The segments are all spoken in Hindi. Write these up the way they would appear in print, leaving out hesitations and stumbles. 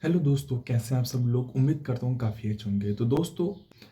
हेलो दोस्तों, कैसे हैं आप सब लोग। उम्मीद करता हूँ काफ़ी अच्छे होंगे। तो दोस्तों,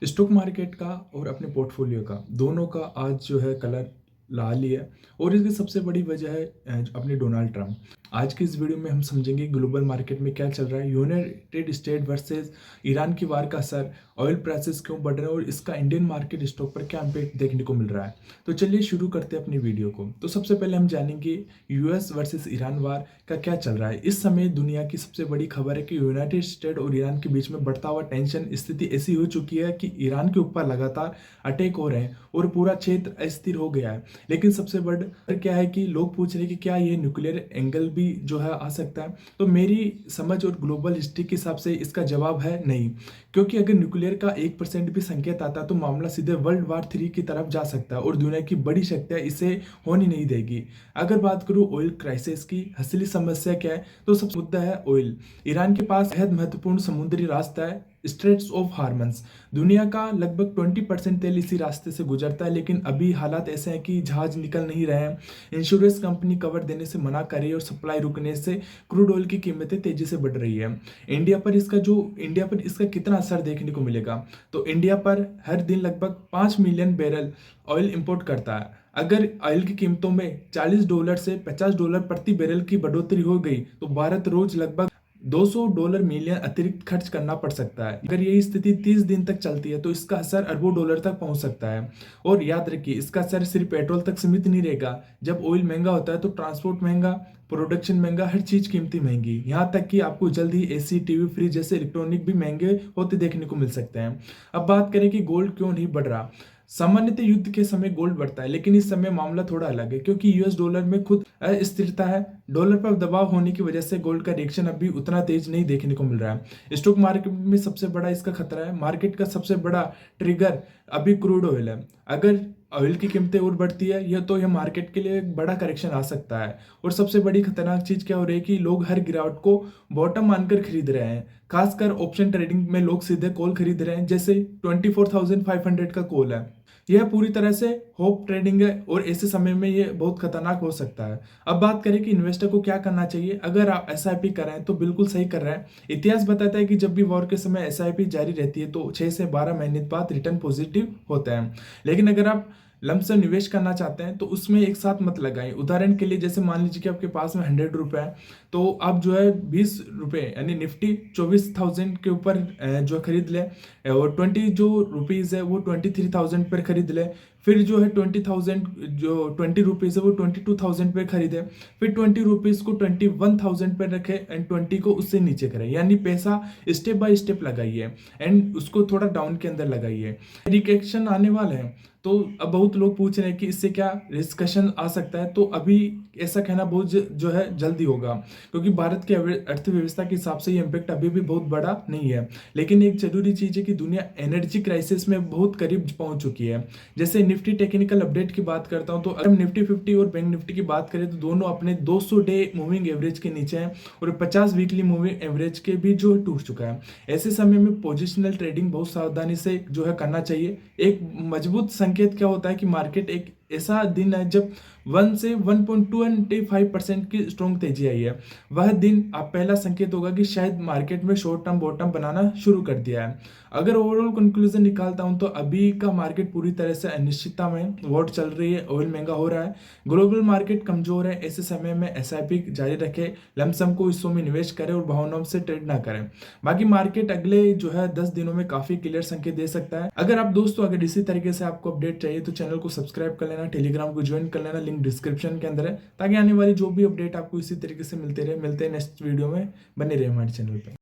स्टॉक मार्केट का और अपने पोर्टफोलियो का दोनों का आज जो है कलर लाल ही है। और इसकी सबसे बड़ी वजह है अपने डोनाल्ड ट्रंप। आज की इस वीडियो में हम समझेंगे ग्लोबल मार्केट में क्या चल रहा है, यूनाइटेड स्टेट वर्सेस ईरान की वार का असर, ऑयल प्राइसेस क्यों बढ़ रहे हैं और इसका इंडियन मार्केट स्टॉक पर क्या इम्पैक्ट देखने को मिल रहा है। तो चलिए शुरू करते हैं अपनी वीडियो को। तो सबसे पहले हम जानेंगे यूएस वर्सेस ईरान वार का क्या चल रहा है। इस समय दुनिया की सबसे बड़ी खबर है कि यूनाइटेड स्टेट और ईरान के बीच में बढ़ता हुआ टेंशन स्थिति ऐसी हो चुकी है कि ईरान के ऊपर लगातार अटैक हो रहे हैं और पूरा क्षेत्र अस्थिर हो गया है। लेकिन सबसे बड़ा क्या है कि लोग पूछ रहे हैं कि क्या ये न्यूक्लियर एंगल भी जो है आ सकता है। तो मेरी समझ और ग्लोबल हिस्ट्री के हिसाब से इसका जवाब है नहीं, क्योंकि अगर न्यूक्लियर का 1% भी संकेत आता है तो मामला सीधे वर्ल्ड वार 3 की तरफ जा सकता है और दुनिया की बड़ी शक्तियां इसे होने नहीं देगी। अगर बात करूं ऑयल क्राइसिस की, असली समस्या क्या है, तो सबसे मुद्दा है ऑयल। ईरान के पास बेहद महत्वपूर्ण समुद्री रास्ता है, स्ट्रेट्स ऑफ हार्मस। दुनिया का लगभग 20% तेल इसी रास्ते से गुजरता है, लेकिन अभी हालात ऐसे हैं कि जहाज निकल नहीं रहे हैं। इंश्योरेंस कंपनी कवर देने से मना कर रही है और सप्लाई रुकने से क्रूड ऑयल की कीमतें तेजी से बढ़ रही है। इंडिया पर इसका कितना असर देखने को मिलेगा, तो इंडिया पर हर दिन लगभग 5 मिलियन बैरल ऑयल इंपोर्ट करता है। अगर ऑयल की कीमतों में $40 से $50 प्रति बैरल की बढ़ोतरी हो गई तो भारत रोज लगभग $200 मिलियन अतिरिक्त खर्च करना पड़ सकता है। अगर यही स्थिति 30 दिन तक चलती है तो इसका असर अरबों डॉलर तक पहुंच सकता है। और याद रखिए, इसका असर सिर्फ पेट्रोल तक सीमित नहीं रहेगा। जब ऑयल महंगा होता है तो ट्रांसपोर्ट महंगा, प्रोडक्शन महंगा, हर चीज कीमती महंगी। यहाँ तक कि आपको जल्द ही एसी, टीवी, फ्रिज जैसे इलेक्ट्रॉनिक भी महंगे होते देखने को मिल सकते हैं। अब बात करें कि गोल्ड क्यों नहीं बढ़ रहा। सामान्यतः युद्ध के समय गोल्ड बढ़ता है, लेकिन इस समय मामला थोड़ा अलग है, क्योंकि यूएस डॉलर में खुद अस्थिरता है। डॉलर पर दबाव होने की वजह से गोल्ड का रिएक्शन अभी उतना तेज नहीं देखने को मिल रहा है। स्टॉक मार्केट में सबसे बड़ा इसका खतरा है। मार्केट का सबसे बड़ा ट्रिगर अभी क्रूड ऑयल है। अगर ऑयल की कीमतें और बढ़ती है यह तो यह मार्केट के लिए एक बड़ा करेक्शन आ सकता है। और सबसे बड़ी खतरनाक चीज क्या हो रही है कि लोग हर गिरावट को बॉटम मानकर खरीद रहे हैं। खासकर ऑप्शन ट्रेडिंग में लोग सीधे कॉल खरीद रहे हैं, जैसे 24,500 का कॉल है। यह पूरी तरह से होप ट्रेडिंग है और ऐसे समय में यह बहुत खतरनाक हो सकता है। अब बात करें कि इन्वेस्टर को क्या करना चाहिए। अगर आप एसआईपी कर रहे हैं तो बिल्कुल सही कर रहे हैं। इतिहास बताता है कि जब भी वॉर के समय एसआईपी जारी रहती है तो 6 से 12 महीने बाद रिटर्न पॉजिटिव होता है। लेकिन अगर आप लमसम निवेश करना चाहते हैं तो उसमें एक साथ मत लगाएं। उदाहरण के लिए, जैसे मान लीजिए कि आपके पास में ₹100 है, तो आप जो है ₹20 यानी निफ्टी 24,000 के ऊपर जो खरीद ले, और 20 जो रुपीज़ है वो 23,000 पर खरीद ले। फिर जो है 20,000 जो 20 रुपीज़ है वो 22,000 पे खरीदे। फिर 20 रुपीज़ को 21,000 पे रखे एंड 20 को उससे नीचे करें। यानी पैसा स्टेप बाय स्टेप लगाइए एंड उसको थोड़ा डाउन के अंदर लगाइए। रिएक्शन आने वाला है। तो अब बहुत लोग पूछ रहे हैं कि इससे क्या डिस्कशन आ सकता है। तो अभी ऐसा कहना बहुत जो है जल्दी होगा, क्योंकि भारत की अर्थव्यवस्था के हिसाब से ये इम्पैक्ट अभी भी बहुत बड़ा नहीं है। लेकिन एक जरूरी चीज है कि दुनिया एनर्जी क्राइसिस में बहुत करीब पहुंच चुकी है। जैसे निफ्टी टेक्निकल अपडेट की बात करता हूं, तो अगर हम निफ्टी 50 और बैंक निफ्टी की बात करें तो दोनों अपने 200 डे मूविंग एवरेज के नीचे हैं और 50 वीकली मूविंग एवरेज के भी जो टूट चुका है। ऐसे समय में पोजिशनल ट्रेडिंग बहुत सावधानी से जो है करना चाहिए। एक मजबूत संकेत क्या होता है कि मार्केट एक ऐसा दिन है जब 1 से 1.25% की स्ट्रॉन्ग तेजी आई है। वह दिन आप पहला संकेत होगा कि शायद मार्केट में शॉर्ट टर्म बॉटम बनाना शुरू कर दिया है। अगर ओवरऑल कंक्लूजन निकालता हूं तो अभी का मार्केट पूरी तरह से अनिश्चितता में वॉट चल रही है। ऑयल महंगा हो रहा है, ग्लोबल मार्केट कमजोर है। ऐसे समय में एसआईपी जारी रखे, लमसम को हिस्सों में निवेश करें और भावनाओं से ट्रेड ना करें। बाकी मार्केट अगले जो है 10 दिनों में काफी क्लियर संकेत दे सकता है। अगर आप दोस्तों अगर इसी तरीके से आपको अपडेट चाहिए तो चैनल को सब्सक्राइब कर लेना, टेलीग्राम को ज्वाइन कर लेना, लिंक डिस्क्रिप्शन के अंदर है, ताकि आने वाली जो भी अपडेट आपको इसी तरीके से मिलते रहे। मिलते हैं नेक्स्ट वीडियो में, बने रहे हमारे चैनल पे।